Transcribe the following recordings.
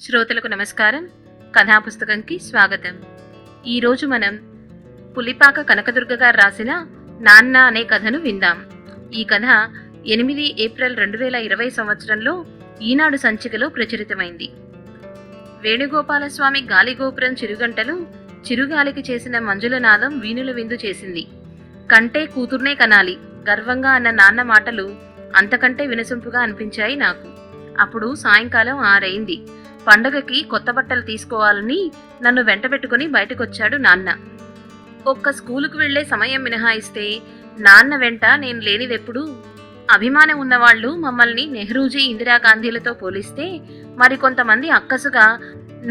శ్రోతలకు నమస్కారం. కథా పుస్తకంకి స్వాగతం. ఈరోజు మనం పులిపాక కనకదుర్గ గారు రాసిన నాన్న అనే కథను విందాం. ఈ కథ 8 ఏప్రిల్ 2020 సంవత్సరంలో ఈనాడు సంచికలో ప్రచురితమైంది. వేణుగోపాలస్వామి గాలిగోపురం చిరుగంటలు చిరుగాలికి చేసిన మంజులనాదం వీణుల విందు చేసింది. కంటే కూతుర్నే కనాలి గర్వంగా అన్న నాన్న మాటలు అంతకంటే వినసొంపుగా అనిపించాయి నాకు. అప్పుడు సాయంకాలం 6 అయింది. పండగకి కొత్త బట్టలు తీసుకోవాలని నన్ను వెంటబెట్టుకుని బయటకొచ్చాడు నాన్న. ఒక్క స్కూలుకు వెళ్లే సమయం మినహాయిస్తే నాన్న వెంట నేను లేనిదెప్పుడు. అభిమానం ఉన్నవాళ్లు మమ్మల్ని నెహ్రూజీ, ఇందిరాగాంధీలతో పోలిస్తే మరికొంతమంది అక్కసుగా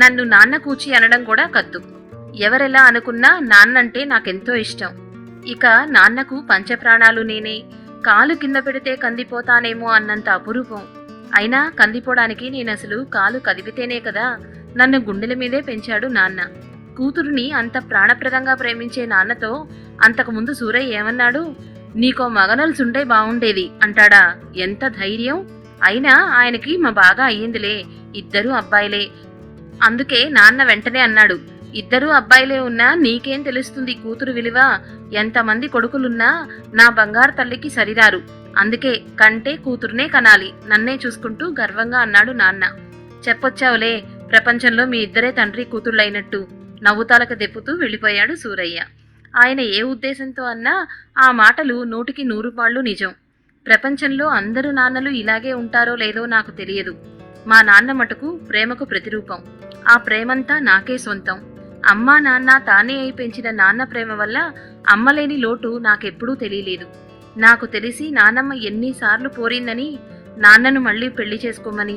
నన్ను నాన్న కూచి అనడం కూడా కద్దు. ఎవరెలా అనుకున్నా నాన్నంటే నాకెంతో ఇష్టం. ఇక నాన్నకు పంచప్రాణాలు నేనే. కాలు కింద పెడితే కందిపోతానేమో అన్నంత అపురూపం. అయినా కందిపోవడానికి నేనసలు కాలు కదిపితేనే కదా. నన్ను గుండెల మీదే పెంచాడు నాన్న. కూతురుని అంత ప్రాణప్రదంగా ప్రేమించే నాన్నతో అంతకుముందు సూరయ్య ఏమన్నాడు? నీకో మగనల్సుంటే బావుండేది అంటాడా? ఎంత ధైర్యం! అయినా ఆయనకి మా బాగా అయ్యిందిలే, ఇద్దరూ అబ్బాయిలే. అందుకే నాన్న వెంటనే అన్నాడు, ఇద్దరూ అబ్బాయిలే ఉన్నా నీకేం తెలుస్తుంది కూతురు విలువ? ఎంతమంది కొడుకులున్నా నా బంగారు తల్లికి సరిరారు. అందుకే కంటే కూతురునే కనాలి, నన్నే చూసుకుంటూ గర్వంగా అన్నాడు నాన్న. చెప్పొచ్చావులే, ప్రపంచంలో మీ ఇద్దరే తండ్రి కూతుళ్ళైనట్టు నవ్వుతాలక దెప్పుతూ వెళ్ళిపోయాడు సూరయ్య. ఆయన ఏ ఉద్దేశంతో అన్నా ఆ మాటలు 100కి 100 పాళ్ళు నిజం. ప్రపంచంలో అందరూ నాన్నలు ఇలాగే ఉంటారో లేదో నాకు తెలియదు. మా నాన్న మటుకు ప్రేమకు ప్రతిరూపం. ఆ ప్రేమంతా నాకే సొంతం. అమ్మా నాన్న తానే అయి పెంచిన నాన్న ప్రేమ వల్ల అమ్మలేని లోటు నాకెప్పుడూ తెలియలేదు. నాకు తెలిసి నాన్నమ్మ ఎన్నిసార్లు పోరిందని, నాన్నను మళ్లీ పెళ్లి చేసుకోమని,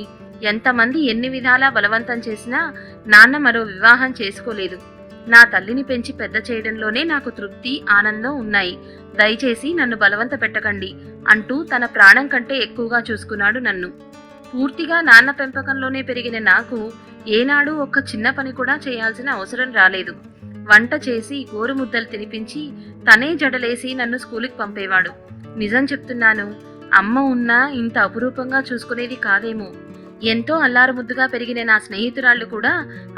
ఎంతమంది ఎన్ని విధాలా బలవంతం చేసినా నాన్న మరో వివాహం చేసుకోలేదు. నా తల్లిని పెంచి పెద్ద చేయడంలోనే నాకు తృప్తి, ఆనందం ఉన్నాయి. దయచేసి నన్ను బలవంత పెట్టకండి అంటూ తన ప్రాణం కంటే ఎక్కువగా చూసుకున్నాడు నన్ను. పూర్తిగా నాన్న పెంపకంలోనే పెరిగిన నాకు ఏనాడు ఒక్క చిన్న పని కూడా చేయాల్సిన అవసరం రాలేదు. వంట చేసి గోరు ముద్దలు తినిపించి తనే జడలేసి నన్ను స్కూలుకి పంపేవాడు. నిజం చెప్తున్నాను, అమ్మ ఉన్నా ఇంత అపురూపంగా చూసుకునేది కాదేమో. ఎంతో అల్లారు ముద్దుగా పెరిగిన నా స్నేహితురాళ్లు కూడా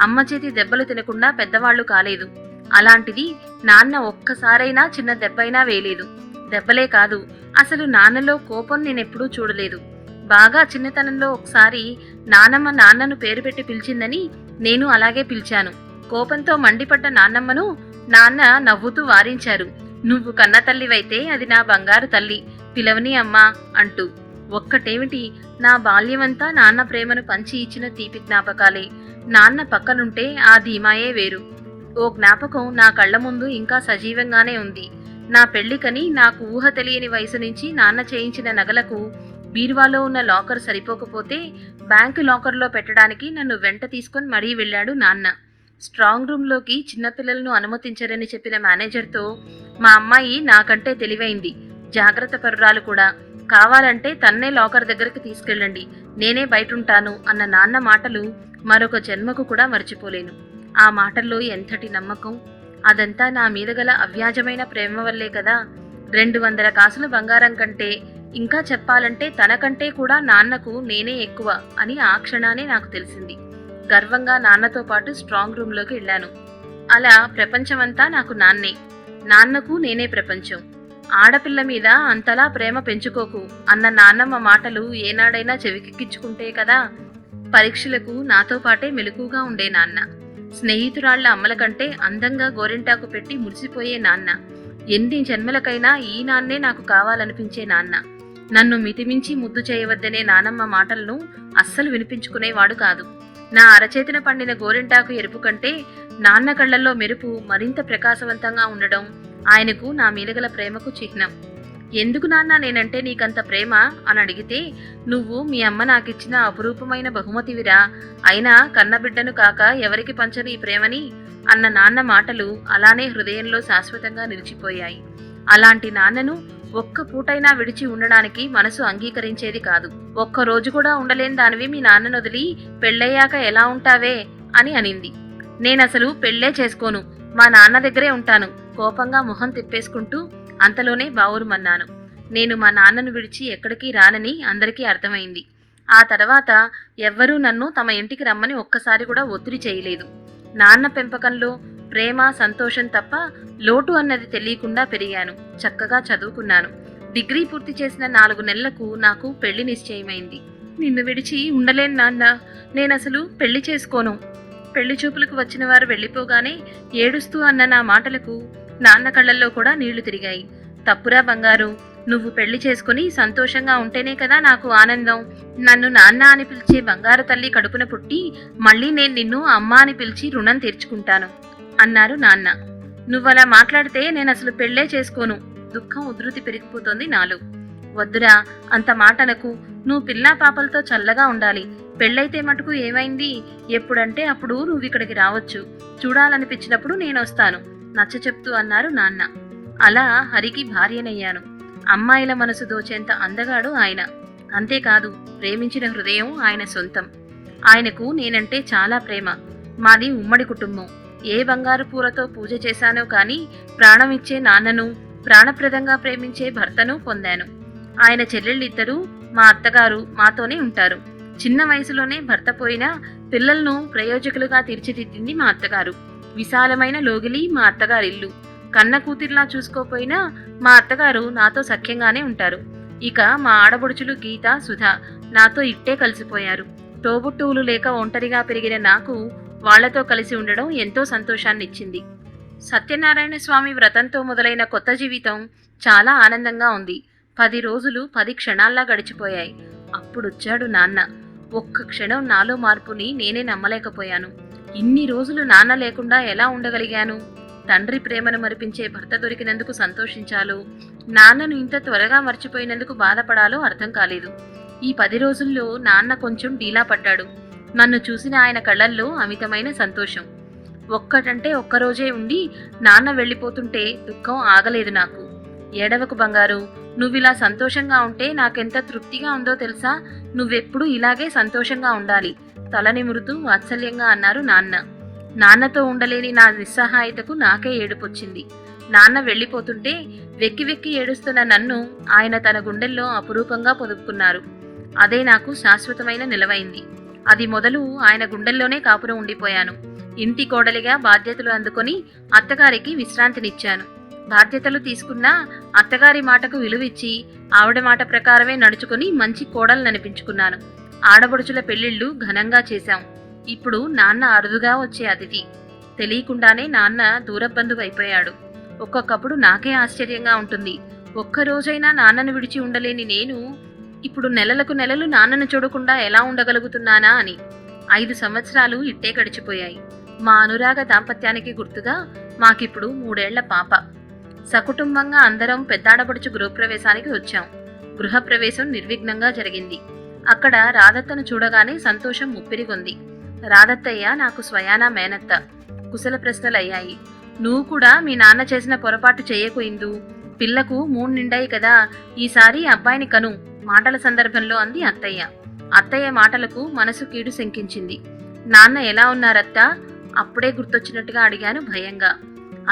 అమ్మ చేతి దెబ్బలు తినకుండా పెద్దవాళ్లు కాలేదు. అలాంటిది నాన్న ఒక్కసారైనా చిన్న దెబ్బైనా వేయలేదు. దెబ్బలే కాదు, అసలు నాన్నలో కోపం నేనెప్పుడూ చూడలేదు. బాగా చిన్నతనంలో ఒకసారి నానమ్మ నాన్నను పేరు పెట్టి పిలిచిందని నేను అలాగే పిలిచాను. కోపంతో మండిపడ్డ నాన్నమ్మను నాన్న నవ్వుతూ వారించారు. నువ్వు కన్న తల్లివైతే అది నా బంగారు తల్లి, పిలవని అమ్మా అంటూ. ఒక్కటేమిటి, నా బాల్యమంతా నాన్న ప్రేమను పంచి ఇచ్చిన తీపి జ్ఞాపకాలే. నాన్న పక్కనుంటే ఆ ధీమాయే వేరు. ఓ జ్ఞాపకం నా కళ్ల ముందు ఇంకా సజీవంగానే ఉంది. నా పెళ్లికని నాకు ఊహ తెలియని వయసు నుంచి నాన్న చేయించిన నగలకు బీరువాలో ఉన్న లాకర్ సరిపోకపోతే బ్యాంకు లాకర్లో పెట్టడానికి నన్ను వెంట తీసుకొని మరీ వెళ్ళాడు నాన్న. స్ట్రాంగ్ రూమ్లోకి చిన్నపిల్లలను అనుమతించరని చెప్పిన మేనేజర్తో, మా అమ్మాయి నాకంటే తెలివైంది, జాగ్రత్త పరురాలు కూడా, కావాలంటే తన్నే లాకర్ దగ్గరికి తీసుకెళ్ళండి, నేనే బయటుంటాను అన్న నాన్న మాటలు మరొక జన్మకు కూడా మర్చిపోలేను. ఆ మాటల్లో ఎంతటి నమ్మకం! అదంతా నా మీద గల అవ్యాజమైన ప్రేమ వల్లే కదా. 200 కాసుల బంగారం కంటే, ఇంకా చెప్పాలంటే తనకంటే కూడా నాన్నకు నేనే ఎక్కువ అని ఆ క్షణానే నాకు తెలిసింది. గర్వంగా నాన్నతో పాటు స్ట్రాంగ్ రూమ్లోకి వెళ్ళాను. అలా ప్రపంచమంతా నాకు నాన్నే, నాన్నకు నేనే ప్రపంచం. ఆడపిల్ల మీద అంతలా ప్రేమ పెంచుకోకు అన్న నాన్నమ్మ మాటలు ఏనాడైనా చెవికెక్కించుకుంటే కదా. పరీక్షలకు నాతో పాటే మెలకుగా ఉండే నాన్న. స్నేహితురాళ్ల అమ్మల కంటే అందంగా గోరింటాకు పెట్టి మురిసిపోయే నాన్న. ఎన్ని జన్మలకైనా ఈ నాన్నే నాకు కావాలనిపించే నాన్న. నన్ను మితిమించి ముద్దు చేయవద్దనే నానమ్మ మాటలను అస్సలు వినిపించుకునేవాడు కాదు. నా అరచేతిన పండిన గోరింటాకు ఎరుపు కంటే నాన్న కళ్లల్లో మెరుపు మరింత ప్రకాశవంతంగా ఉండడం ఆయనకు నా మీదగల ప్రేమకు చిహ్నం. ఎందుకు నాన్న నేనంటే నీకంత ప్రేమ అని అడిగితే, నువ్వు మీ అమ్మ నాకిచ్చిన అపురూపమైన బహుమతివిరా, అయినా కన్నబిడ్డను కాక ఎవరికి పంచని ఈ ప్రేమని అన్న నాన్న మాటలు అలానే హృదయంలో శాశ్వతంగా నిలిచిపోయాయి. అలాంటి నాన్నను ఒక్క పూటైనా విడిచి ఉండడానికి మనసు అంగీకరించేది కాదు. ఒక్కరోజు కూడా ఉండలేని దానివి మీ నాన్నను వదిలి పెళ్ళయ్యాక ఎలా ఉంటావే అని అనింది. నేనసలు పెళ్ళే చేసుకోను, మా నాన్న దగ్గరే ఉంటాను కోపంగా మొహం తిప్పేసుకుంటూ అంతలోనే బావురుమన్నాను. నేను మా నాన్నను విడిచి ఎక్కడికి రానని అందరికీ అర్థమైంది. ఆ తర్వాత ఎవ్వరూ నన్ను తమ ఇంటికి రమ్మని ఒక్కసారి కూడా ఒత్తిడి చేయలేదు. నాన్న పెంపకంలో ప్రేమ, సంతోషం తప్ప లోటు అన్నది తెలియకుండా పెరిగాను. చక్కగా చదువుకున్నాను. డిగ్రీ పూర్తి చేసిన 4 నెలలకు నాకు పెళ్లి నిశ్చయమైంది. నిన్ను విడిచి ఉండలేను నాన్న, నేనసలు పెళ్లి చేసుకోను. పెళ్లి చూపులకు వచ్చిన వారు వెళ్ళిపోగానే ఏడుస్తూ అన్న నా మాటలకు నాన్న కళ్ళల్లో కూడా నీళ్లు తిరిగాయి. తప్పురా బంగారు, నువ్వు పెళ్లి చేసుకుని సంతోషంగా ఉంటేనే కదా నాకు ఆనందం. నన్ను నాన్న అని పిలిచే బంగారు తల్లి కడుపున పుట్టి మళ్ళీ నేను నిన్ను అమ్మ అని పిలిచి రుణం తీర్చుకుంటాను అన్నారు నాన్న. నువ్వలా మాట్లాడితే నేనసలు పెళ్లే చేసుకోను. దుఃఖం ఉధృతి పెరిగిపోతోంది నాలో. వద్దురా, అంత మాటలకు. నువ్వు పిల్లా పాపలతో చల్లగా ఉండాలి. పెళ్ళైతే మటుకు ఏమైంది? ఎప్పుడంటే అప్పుడు నువ్విక్కడికి రావచ్చు. చూడాలనిపించినప్పుడు నేనొస్తాను నచ్చ చెప్తూ అన్నారు నాన్న. అలా హరికి భార్యనయ్యాను. అమ్మాయిల మనసు దోచేంత అందగాడు ఆయన. అంతేకాదు, ప్రేమించిన హృదయం ఆయన సొంతం. ఆయనకు నేనంటే చాలా ప్రేమ. మాది ఉమ్మడి కుటుంబం. ఏ బంగారు పూలతో పూజ చేశానో కానీ ప్రాణం ఇచ్చే నాన్నను, ప్రాణప్రదంగా ప్రేమించే భర్తను పొందాను. ఆయన చెల్లెళ్ళిద్దరూ, మా అత్తగారు మాతోనే ఉంటారు. చిన్న వయసులోనే భర్త పోయినా పిల్లలను ప్రయోజకులుగా తీర్చిదిద్దింది మా అత్తగారు. విశాలమైన లోగిలి మా అత్తగారిల్లు. కన్న కూతురిలా చూసుకోపోయినా మా అత్తగారు నాతో సఖ్యంగానే ఉంటారు. ఇక మా ఆడబొడుచులు గీత, సుధ నాతో ఇట్టే కలిసిపోయారు. తోబుట్టువులు లేక ఒంటరిగా పెరిగిన నాకు వాళ్లతో కలిసి ఉండడం ఎంతో సంతోషాన్నిచ్చింది. సత్యనారాయణ స్వామి వ్రతంతో మొదలైన కొత్త జీవితం చాలా ఆనందంగా ఉంది. 10 రోజులు 10 క్షణాల్లా గడిచిపోయాయి. అప్పుడొచ్చాడు నాన్న. ఒక్క క్షణం నాలో మార్పుని నేనే నమ్మలేకపోయాను. ఇన్ని రోజులు నాన్న లేకుండా ఎలా ఉండగలిగాను? తండ్రి ప్రేమను మరిపించే భర్త దొరికినందుకు సంతోషించాలో, నాన్నను ఇంత త్వరగా మర్చిపోయినందుకు బాధపడాలో అర్థం కాలేదు. ఈ 10 రోజుల్లో నాన్న కొంచెం డీలా పడ్డాడు. నన్ను చూసిన ఆయన కళ్ళల్లో అమితమైన సంతోషం. ఒక్కటంటే ఒక్కరోజే ఉండి నాన్న వెళ్ళిపోతుంటే దుఃఖం ఆగలేదు నాకు. ఏడవకు బంగారు, నువ్విలా సంతోషంగా ఉంటే నాకెంత తృప్తిగా ఉందో తెలుసా? నువ్వెప్పుడు ఇలాగే సంతోషంగా ఉండాలి తల నిమురుతూ వాత్సల్యంగా అన్నారు నాన్న. నాన్నతో ఉండలేని నా నిస్సహాయతకు నాకే ఏడుపొచ్చింది. నాన్న వెళ్ళిపోతుంటే వెక్కి వెక్కి ఏడుస్తున్న నన్ను ఆయన తన గుండెల్లో అపురూపంగా పొదుపుకున్నారు. అదే నాకు శాశ్వతమైన నిలవైంది. అది మొదలు ఆయన గుండెల్లోనే కాపురం ఉండిపోయాను. ఇంటి కోడలిగా బాధ్యతలు అందుకొని అత్తగారికి విశ్రాంతినిచ్చాను. బాధ్యతలు తీసుకున్నా అత్తగారి మాటకు విలువిచ్చి ఆవిడ మాట ప్రకారమే నడుచుకుని మంచి కోడలు అనిపించుకున్నాను. ఆడబడుచుల పెళ్లిళ్లు ఘనంగా చేశాం. ఇప్పుడు నాన్న అరుదుగా వచ్చే అతిథి. తెలియకుండానే నాన్న దూరబంధువైపోయాడు. ఒక్కొక్కప్పుడు నాకే ఆశ్చర్యంగా ఉంటుంది. ఒక్కరోజైనా నాన్నను విడిచి ఉండలేని నేను ఇప్పుడు నెలలకు నెలలు నాన్నను చూడకుండా ఎలా ఉండగలుగుతున్నానా అని. 5 సంవత్సరాలు ఇట్టే గడిచిపోయాయి. మా అనురాగ దాంపత్యానికి గుర్తుగా మాకిప్పుడు 3 ఏళ్ల పాప. సకుటుంబంగా అందరం పెద్దాడబడుచు గృహప్రవేశానికి వచ్చాం. గృహప్రవేశం నిర్విఘ్నంగా జరిగింది. అక్కడ రాధత్తను చూడగానే సంతోషం ముప్పిరిగొంది. రాధత్తయ్య నాకు స్వయానా మేనత్త. కుశల ప్రశ్నలయ్యాయి. నువ్వు కూడా మీ నాన్న చేసిన పొరపాటు చెయ్యకు ఇందు. పిల్లకు 3 నిండాయి కదా, ఈసారి అబ్బాయిని కను మాటల సందర్భంలో అంది అత్తయ్య. అత్తయ్య మాటలకు మనసు కీడు శంకించింది. నాన్న ఎలా ఉన్నారత్తా? అప్పుడే గుర్తొచ్చినట్టుగా అడిగాను భయంగా.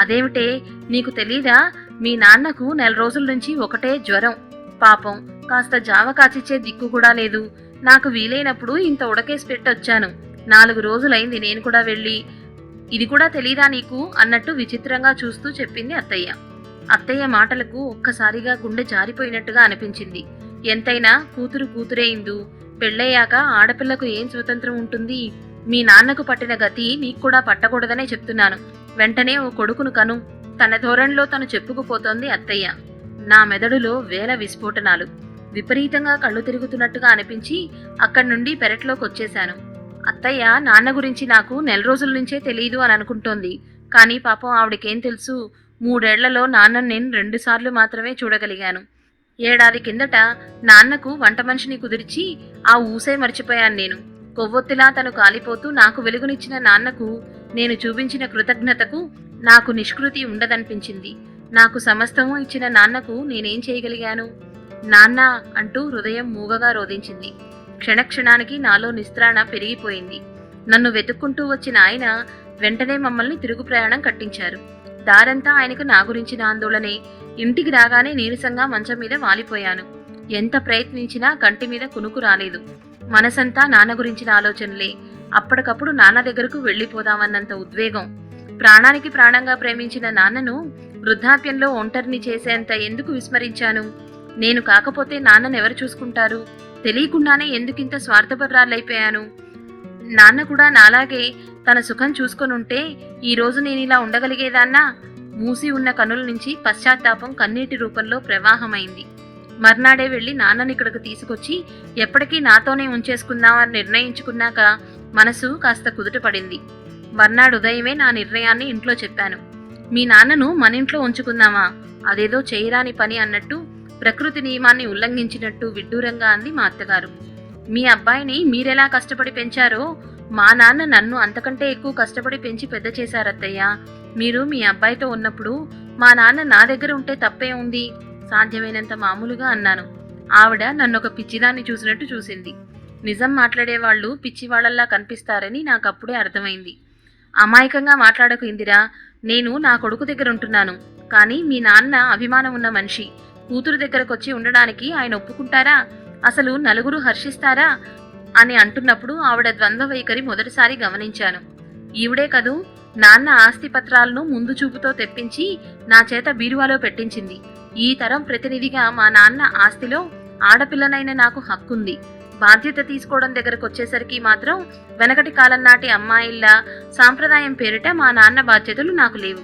అదేమిటే, నీకు తెలీదా? మీ నాన్నకు 4 రోజుల నుంచి ఒకటే జ్వరం. పాపం, కాస్త జావ కాచిచ్చే దిక్కు కూడా లేదు. నాకు వీలైనప్పుడు ఇంత ఉడకేసి పెట్టొచ్చాను. 4 రోజులైంది నేను కూడా వెళ్ళి. ఇది కూడా తెలీదా నీకు అన్నట్టు విచిత్రంగా చూస్తూ చెప్పింది అత్తయ్య. అత్తయ్య మాటలకు ఒక్కసారిగా గుండె జారిపోయినట్టుగా అనిపించింది. ఎంతైనా కూతురు కూతురే ఇందు. పెళ్ళయ్యాక ఆడపిల్లకు ఏం స్వతంత్రం ఉంటుంది? మీ నాన్నకు పట్టిన గతి నీకు కూడా పట్టకూడదనే చెప్తున్నాను. వెంటనే ఓ కొడుకును కను. తన ధోరణిలో తను చెప్పుకుపోతోంది అత్తయ్య. నా మెదడులో వేల విస్ఫోటనాలు. విపరీతంగా కళ్ళు తిరుగుతున్నట్టుగా అనిపించి అక్కడి నుండి పెరట్లోకి వచ్చేశాను. అత్తయ్య నాన్న గురించి నాకు 4 రోజుల నుంచే తెలీదు అని అనుకుంటోంది. కానీ పాపం ఆవిడకేం తెలుసు? 3 ఏళ్లలో నాన్నను నేను 2 సార్లు మాత్రమే చూడగలిగాను. ఏడాది కిందట నాన్నకు వంట మనిషిని కుదిర్చి ఆ ఊసే మర్చిపోయాను నేను. కొవ్వొత్తిలా తను కాలిపోతూ నాకు వెలుగునిచ్చిన నాన్నకు నేను చూపించిన కృతజ్ఞతకు నాకు నిష్కృతి ఉండదనిపించింది. నాకు సమస్తము ఇచ్చిన నాన్నకు నేనేం చేయగలిగాను? నాన్న అంటూ హృదయం మూగగా రోదించింది. క్షణక్షణానికి నాలో నిస్త్రాణ పెరిగిపోయింది. నన్ను వెతుక్కుంటూ వచ్చిన ఆయన వెంటనే మమ్మల్ని తిరుగు ప్రయాణం కట్టించారు. దారంతా ఆయనకు నా గురించిన ఆందోళనే. ఇంటికి రాగానే నీరసంగా మంచం మీద వాలిపోయాను. ఎంత ప్రయత్నించినా కంటి మీద కునుకు రాలేదు. మనసంతా నాన్న గురించిన ఆలోచనలే. అప్పటికప్పుడు నాన్న దగ్గరకు వెళ్ళిపోదామన్నంత ఉద్వేగం. ప్రాణానికి ప్రాణంగా ప్రేమించిన నాన్నను వృద్ధాప్యంలో ఒంటరిని చేసేంత ఎందుకు విస్మరించాను? నేను కాకపోతే నాన్నను ఎవరు చూసుకుంటారు? తెలియకుండానే ఎందుకింత స్వార్థపరురాలైపోయాను? నాన్న కూడా నాలాగే తన సుఖం చూసుకొనుంటే ఈరోజు నేనిలా ఉండగలిగేదాన్నా? మూసి ఉన్న కనుల నుంచి పశ్చాత్తాపం కన్నీటి రూపంలో ప్రవాహమైంది. మర్నాడే వెళ్లి నాన్నని ఇక్కడికి తీసుకొచ్చి ఎప్పటికీ నాతోనే ఉంచేసుకుందామని నిర్ణయించుకున్నాక మనసు కాస్త కుదుటపడింది. మర్నాడు ఉదయమే నా నిర్ణయాన్ని ఇంట్లో చెప్పాను. మీ నాన్నను మన ఇంట్లో ఉంచుకుందామా? అదేదో చేయరాని పని అన్నట్టు, ప్రకృతి నియమాన్ని ఉల్లంఘించినట్టు విడ్డూరంగా అంది మా అత్తగారు. మీ అబ్బాయిని మీరెలా కష్టపడి పెంచారో మా నాన్న నన్ను అంతకంటే ఎక్కువ కష్టపడి పెంచి పెద్ద చేశారత్తయ్య. మీరు మీ అబ్బాయితో ఉన్నప్పుడు మా నాన్న నా దగ్గర ఉంటే తప్పే ఉంది, సాధ్యమైనంత మామూలుగా అన్నాను. ఆవిడ నన్నొక పిచ్చిదాన్ని చూసినట్టు చూసింది. నిజం మాట్లాడేవాళ్లు పిచ్చివాళ్లలా కనిపిస్తారని నాకప్పుడే అర్థమైంది. అమాయకంగా మాట్లాడకు ఇందిరా, నేను నా కొడుకు దగ్గర ఉంటున్నాను. కానీ మీ నాన్న అభిమానం ఉన్న మనిషి. కూతురు దగ్గరకొచ్చి ఉండడానికి ఆయన ఒప్పుకుంటారా? అసలు నలుగురు హర్షిస్తారా అని అంటున్నప్పుడు ఆవిడ ద్వంద్వ వైఖరి మొదటిసారి గమనించాను. ఈవిడే కదూ నాన్న ఆస్తి పత్రాలను ముందు చూపుతో తెప్పించి నా చేత బీరువాలో పెట్టించింది. ఈ తరం ప్రతినిధిగా మా నాన్న ఆస్తిలో ఆడపిల్లనైన నాకు హక్కుంది. బాధ్యత తీసుకోవడం దగ్గరకు వచ్చేసరికి మాత్రం వెనకటి కాలం నాటి అమ్మాయిల్లా సాంప్రదాయం పేరిట మా నాన్న బాధ్యతలు నాకు లేవు.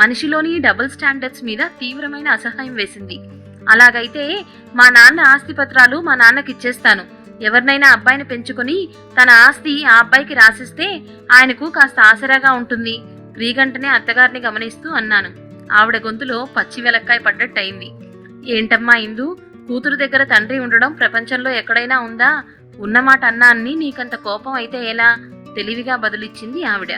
మనిషిలోని డబుల్ స్టాండర్డ్స్ మీద తీవ్రమైన అసహాయం వేసింది. అలాగైతే మా నాన్న ఆస్తి పత్రాలు మా నాన్నకిచ్చేస్తాను. ఎవరినైనా అబ్బాయిని పెంచుకుని తన ఆస్తి ఆ అబ్బాయికి రాసిస్తే ఆయనకు కాస్త ఆసరాగా ఉంటుంది. క్రీగంటనే అత్తగారిని గమనిస్తూ అన్నాను. ఆవిడ గొంతులో పచ్చి వెలక్కాయ పడ్డట్టయింది. ఏంటమ్మా ఇందు, కూతురు దగ్గర తండ్రి ఉండడం ప్రపంచంలో ఎక్కడైనా ఉందా? ఉన్నమాట అన్నా అన్ని నీకంత కోపం అయితే ఎలా? తెలివిగా బదులిచ్చింది ఆవిడ.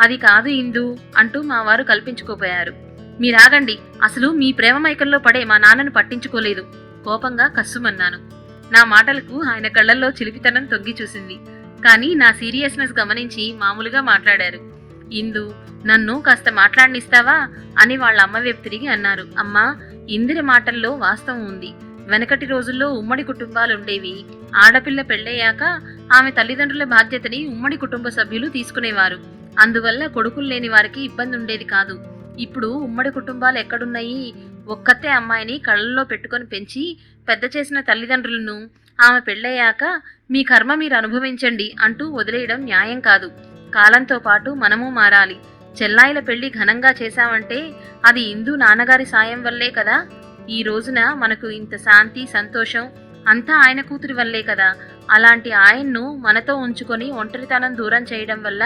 అది కాదు ఇందు అంటూ మా వారు కల్పించుకోపోయారు. మీరాగండి, అసలు మీ ప్రేమ మైకంలో పడే మా నాన్నను పట్టించుకోలేదు. కోపంగా కస్సుమన్నాను. నా మాటలకు ఆయన కళ్లల్లో చిలిపితనం తొంగి చూసింది. కానీ నా సీరియస్నెస్ గమనించి మామూలుగా మాట్లాడారు. ఇందు, నన్ను కాస్త మాట్లాడనిస్తావా అని వాళ్ళ అమ్మ వైపు తిరిగి అన్నారు. అమ్మా, ఇందిరి మాటల్లో వాస్తవం ఉంది. వెనకటి రోజుల్లో ఉమ్మడి కుటుంబాలుండేవి. ఆడపిల్ల పెళ్ళయ్యాక ఆమె తల్లిదండ్రుల బాధ్యతని ఉమ్మడి కుటుంబ సభ్యులు తీసుకునేవారు. అందువల్ల కొడుకులు లేని వారికి ఇబ్బంది ఉండేది కాదు. ఇప్పుడు ఉమ్మడి కుటుంబాలు ఎక్కడున్నాయి? ఒక్కతే అమ్మాయిని కళ్ళల్లో పెట్టుకొని పెంచి పెద్ద చేసిన తల్లిదండ్రులను ఆమె పెళ్ళయ్యాక మీ కర్మ మీరు అనుభవించండి అంటూ వదిలేయడం న్యాయం కాదు. కాలంతో పాటు మనము మారాలి. చెల్లాయిల పెళ్లి ఘనంగా చేశామంటే అది ఇందు నాన్నగారి సాయం వల్లే కదా. ఈ రోజున మనకు ఇంత శాంతి సంతోషం అంతా ఆయన కూతురి వల్లే కదా. అలాంటి ఆయన్ను మనతో ఉంచుకొని ఒంటరితనం దూరం చేయడం వల్ల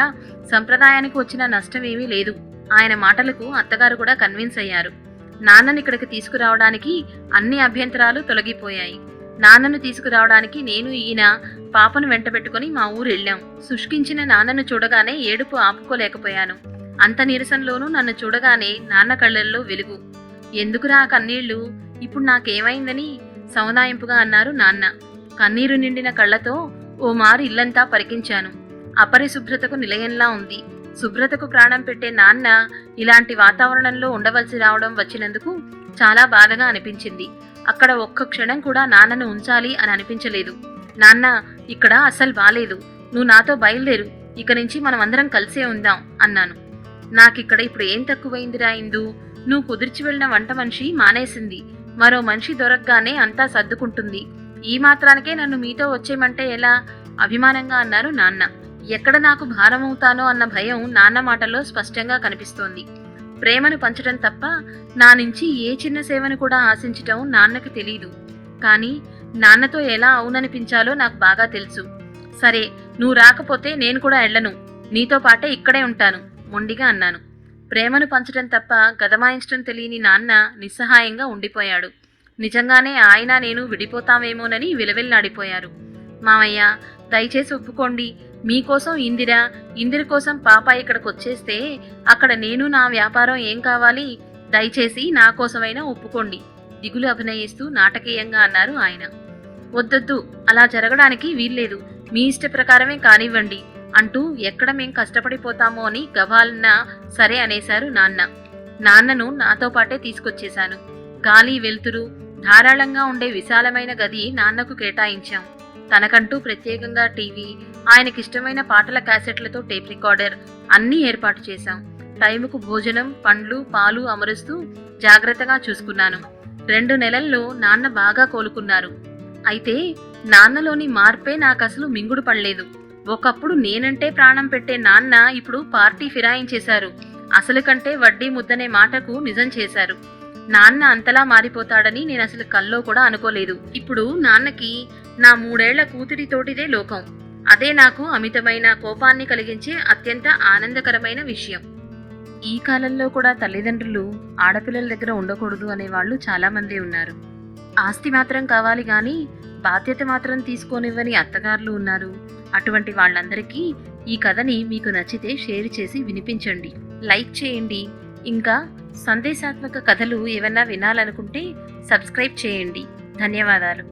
సంప్రదాయానికి వచ్చిన నష్టమేమీ లేదు. ఆయన మాటలకు అత్తగారు కూడా కన్విన్స్ అయ్యారు. నాన్నని ఇక్కడికి తీసుకురావడానికి అన్ని అభ్యంతరాలు తొలగిపోయాయి. నాన్నను తీసుకురావడానికి నేను ఈయన పాపను వెంటబెట్టుకుని మా ఊరు వెళ్ళాం. శుష్కించిన నాన్నను చూడగానే ఏడుపు ఆపుకోలేకపోయాను. అంత నీరసంలోనూ నన్ను చూడగానే నాన్న కళ్ళల్లో వెలుగు. ఎందుకురా కన్నీళ్లు? ఇప్పుడు నాకేమైందని సౌనాయింపుగా అన్నారు నాన్న. కన్నీరు నిండిన కళ్లతో ఓ మారు ఇల్లంతా పరికించాను. అపరిశుభ్రతకు నిలయంలా ఉంది. శుభ్రతకు ప్రాణం పెట్టే నాన్న ఇలాంటి వాతావరణంలో ఉండవలసి రావడం వచ్చినందుకు చాలా బాధగా అనిపించింది. అక్కడ ఒక్క క్షణం కూడా నాన్నను ఉంచాలి అని అనిపించలేదు. నాన్న, ఇక్కడ అస్సలు బాలేదు. నువ్వు నాతో బయలుదేరు. ఇక నుంచి మనం అందరం కలిసే ఉందాం అన్నాను. నాకిక్కడ ఇప్పుడు ఏం తక్కువైందిరా ఇందు? నువ్వు కుదిర్చి వెళ్ళిన వంట మనిషి మానేసింది. మరో మనిషి దొరకగానే అంతా సర్దుకుంటుంది. ఈ మాత్రానికే నన్ను మీతో వచ్చేయమంటే ఎలా? అభిమానంగా అన్నారు నాన్న. ఎక్కడ నాకు భారమవుతానో అన్న భయం నాన్న మాటల్లో స్పష్టంగా కనిపిస్తోంది. ప్రేమను పంచడం తప్ప నా నుంచి ఏ చిన్న సేవను కూడా ఆశించటం నాన్నకి తెలీదు. కానీ నాన్నతో ఎలా అవుననిపించాలో నాకు బాగా తెలుసు. సరే, నువ్వు రాకపోతే నేను కూడా వెళ్ళను. నీతో పాటే ఇక్కడే ఉంటాను మొండిగా అన్నాను. ప్రేమను పంచడం తప్ప గదమాయించడం తెలియని నాన్న నిస్సహాయంగా ఉండిపోయాడు. నిజంగానే ఆయన నేను విడిపోతామేమోనని విలవెల్లాడిపోయారు. మామయ్య, దయచేసి ఒప్పుకోండి. మీకోసం ఇందిర కోసం పాప ఇక్కడికి వచ్చేస్తే అక్కడ నేను నా వ్యాపారం ఏం కావాలి? దయచేసి నా కోసమైనా ఒప్పుకోండి దిగులు అభినయిస్తూ నాటకీయంగా అన్నారు ఆయన. వద్దొద్దు, అలా జరగడానికి వీల్లేదు. మీ ఇష్ట ప్రకారమే కానివ్వండి అంటూ ఎక్కడ మేం కష్టపడిపోతామో అని గబాలన్నా సరే అనేశారు నాన్న. నాన్నను నాతో పాటే తీసుకొచ్చేశాను. గాలి వెలుతురు ధారాళంగా ఉండే విశాలమైన గది నాన్నకు కేటాయించాం. తనకంటూ ప్రత్యేకంగా టీవీ, ఆయనకిష్టమైన పాటల క్యాసెట్లతో టేప్ రికార్డర్ అన్నీ ఏర్పాటు చేశాం. టైముకు భోజనం, పండ్లు, పాలు అమరుస్తూ జాగ్రత్తగా చూసుకున్నాను. 2 నెలల్లో నాన్న బాగా కోలుకున్నారు. అయితే నాన్నలోని మార్పే నాకసలు మింగుడు పడలేదు. ఒకప్పుడు నేనంటే ప్రాణం పెట్టే నాన్న ఇప్పుడు పార్టీ ఫిరాయించేశారు. అసలు కంటే వడ్డీ ముద్దనే మాటకు నిజం చేశారు. నాన్న అంతలా మారిపోతాడని నేనసలు కల్లో కూడా అనుకోలేదు. ఇప్పుడు నాన్నకి నా 3 ఏళ్ల కూతురితోటిదే లోకం. అదే నాకు అమితమైన కోపాన్ని కలిగించే అత్యంత ఆనందకరమైన విషయం. ఈ కాలంలో కూడా తల్లిదండ్రులు ఆడపిల్లల దగ్గర ఉండకూడదు అనేవాళ్ళు చాలామంది ఉన్నారు. ఆస్తి మాత్రం కావాలి గాని బాధ్యత మాత్రం తీసుకోనివ్వని అత్తగారులు ఉన్నారు. అటువంటి వాళ్ళందరికీ ఈ కథని మీకు నచ్చితే షేర్ చేసి వినిపించండి, లైక్ చేయండి. ఇంకా సందేశాత్మక కథలు ఏవన్నా వినాలనుకుంటే సబ్స్క్రైబ్ చేయండి. ధన్యవాదాలు.